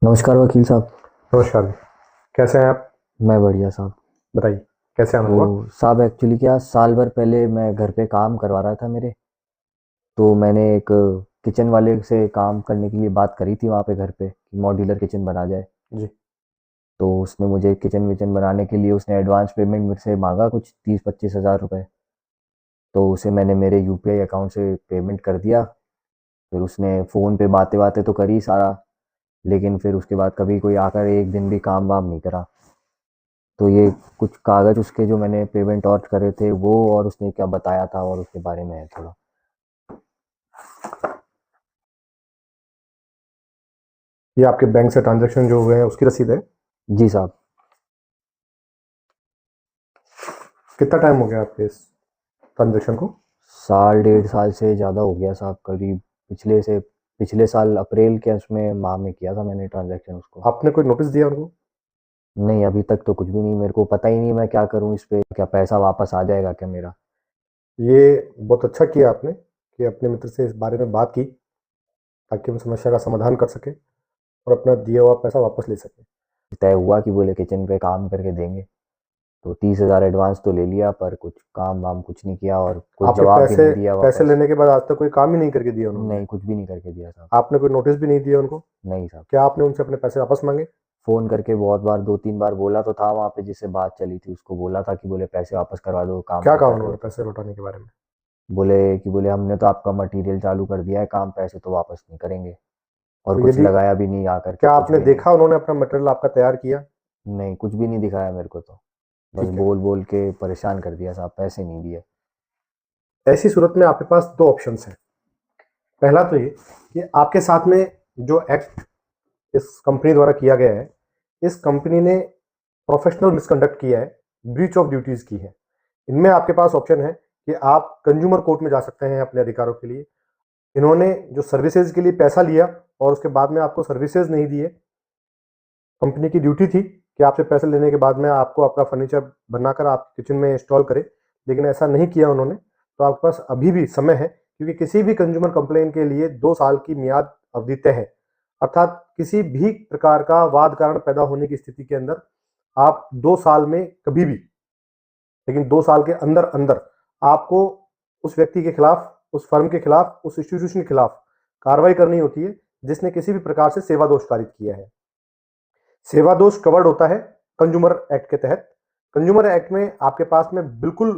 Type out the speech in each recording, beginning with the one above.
नमस्कार वकील साहब। नमस्कार। कैसे हैं आप? मैं बढ़िया साहब। बताइए, कैसे आना हुआ? तो साहब एक्चुअली क्या साल भर पहले मैं घर पे काम करवा रहा था मेरे। तो मैंने एक किचन वाले से काम करने के लिए बात करी थी वहाँ पे घर पे कि मॉड्यूलर किचन बना जाए। जी। तो उसने मुझे किचन विचन बनाने के लिए उसने एडवांस पेमेंट मेरे से मांगा कुछ 30-25 हज़ार रुपये। तो उसे मैंने मेरे यूपीआई अकाउंट से पेमेंट कर दिया। फिर उसने फ़ोन पे बातें बातें तो करी सारा, लेकिन फिर उसके बाद कभी कोई आकर एक दिन भी काम वाम नहीं करा। तो ये कुछ कागज़ उसके जो मैंने पेमेंट और करे थे वो, और उसने क्या बताया था और उसके बारे में है थोड़ा। ये आपके बैंक से ट्रांजैक्शन जो हुए हैं उसकी रसीद है? जी साहब। कितना टाइम हो गया आपके इस ट्रांजैक्शन को? साल डेढ़ साल से ज़्यादा हो गया साहब, करीब पिछले साल अप्रैल के उसमें माह में किया था मैंने ट्रांजैक्शन उसको। आपने कोई नोटिस दिया उनको? नहीं, अभी तक तो कुछ भी नहीं, मेरे को पता ही नहीं मैं क्या करूँ इस पे, क्या पैसा वापस आ जाएगा क्या मेरा। ये बहुत अच्छा किया आपने कि अपने मित्र से इस बारे में बात की, ताकि हम समस्या का समाधान कर सकें और अपना दिया हुआ पैसा वापस ले सकें। तय हुआ कि बोले किचन पे काम करके देंगे। तो 30 हज़ार एडवांस तो ले लिया, पर कुछ काम वाम कुछ नहीं किया और कोई आपके जवाब भी पैसे नहीं दिया पैसे वापस। लेने के बाद आज तक कोई काम ही नहीं करके दिया उन्होंने? नहीं, कुछ भी नहीं करके दिया साहब। आपने कोई नोटिस भी नहीं दिया उनको? नहीं साहब। क्या आपने उनसे अपने पैसे वापस मांगे? फ़ोन करके बहुत बार 2-3 बार बोला तो था, वहाँ पे जिससे बात चली थी उसको बोला था कि बोले पैसे वापस करवा दो, काम क्या पे कहा कर रहे उन्होंने हो। पैसे लौटाने के बारे में? बोले हमने तो आपका मटेरियल चालू कर दिया है काम, पैसे तो वापस नहीं करेंगे। और तो कुछ यदि लगाया भी नहीं आकर के, क्या कुछ आपने भी नहीं। देखा उन्होंने अपना मटेरियल आपका तैयार किया? नहीं, कुछ भी नहीं दिखाया मेरे को तो। बस ठीक है। बोल-बोल के परेशान कर दिया साहब, पैसे नहीं दिए। ऐसी सूरत में आपके पास दो ऑप्शंस हैं। पहला तो ये कि आपके साथ में जो एक्ट इस कंपनी द्वारा किया गया है, इस कंपनी ने प्रोफेशनल मिसकंडक्ट किया है, ब्रीच ऑफ ड्यूटीज की है। इनमें आपके पास ऑप्शन है कि आप कंज्यूमर कोर्ट में जा सकते हैं अपने अधिकारों के लिए। इन्होंने जो सर्विसेज के लिए पैसा लिया और उसके बाद में आपको सर्विसेज नहीं दिए। कंपनी की ड्यूटी थी कि आपसे पैसे लेने के बाद में आपको अपना फर्नीचर बनाकर आप किचन में इंस्टॉल करें, लेकिन ऐसा नहीं किया उन्होंने। तो आपके पास अभी भी समय है, क्योंकि किसी भी कंज्यूमर कंप्लेंट के लिए 2 साल की मियाद अवधि तय है। अर्थात किसी भी प्रकार का वाद कारण पैदा होने की स्थिति के अंदर आप 2 साल में कभी भी, लेकिन 2 साल के अंदर अंदर आपको उस व्यक्ति के खिलाफ, उस फर्म के खिलाफ, उस इंस्टीट्यूशन के खिलाफ कार्रवाई करनी होती है जिसने किसी भी प्रकार से सेवा दोष पारित किया है। सेवा दोष कवर्ड होता है कंज्यूमर एक्ट के तहत। कंज्यूमर एक्ट में आपके पास में बिल्कुल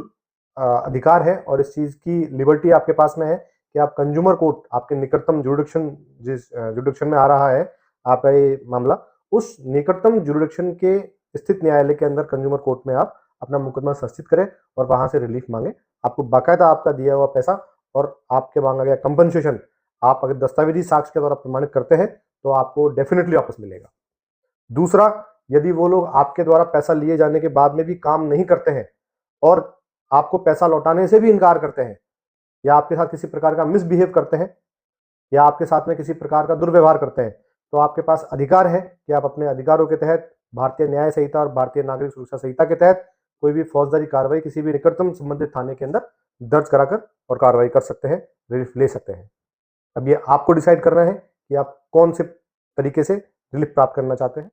अधिकार है और इस चीज की लिबर्टी आपके पास में है कि आप कंज्यूमर कोर्ट, आपके निकटतम जुरिडिक्शन, जिस जुरिडिक्शन में आ रहा है आपका ये मामला, उस निकटतम जुरिडिक्शन के स्थित न्यायालय के अंदर कंज्यूमर कोर्ट में आप अपना मुकदमा संस्थित करें और वहां से रिलीफ मांगे। आपको बाकायदा आपका दिया हुआ पैसा और आपके मांगा गया कंपनसेशन आप अगर दस्तावेजी साक्ष्य के द्वारा प्रमाणित करते हैं तो आपको डेफिनेटली वापस मिलेगा। दूसरा, यदि वो लोग आपके द्वारा पैसा लिए जाने के बाद में भी काम नहीं करते हैं और आपको पैसा लौटाने से भी इनकार करते हैं, या आपके साथ किसी प्रकार का मिसबिहेव करते हैं, या आपके साथ में किसी प्रकार का दुर्व्यवहार करते हैं, तो आपके पास अधिकार है कि आप अपने अधिकारों के तहत भारतीय न्याय संहिता और भारतीय नागरिक सुरक्षा संहिता के तहत कोई भी फौजदारी कार्रवाई किसी भी निकटतम संबंधित थाने के अंदर दर्ज कराकर और कार्रवाई कर सकते हैं, रिलीफ ले सकते हैं। अब ये आपको डिसाइड करना है कि आप कौन से तरीके से रिलीफ प्राप्त करना चाहते हैं।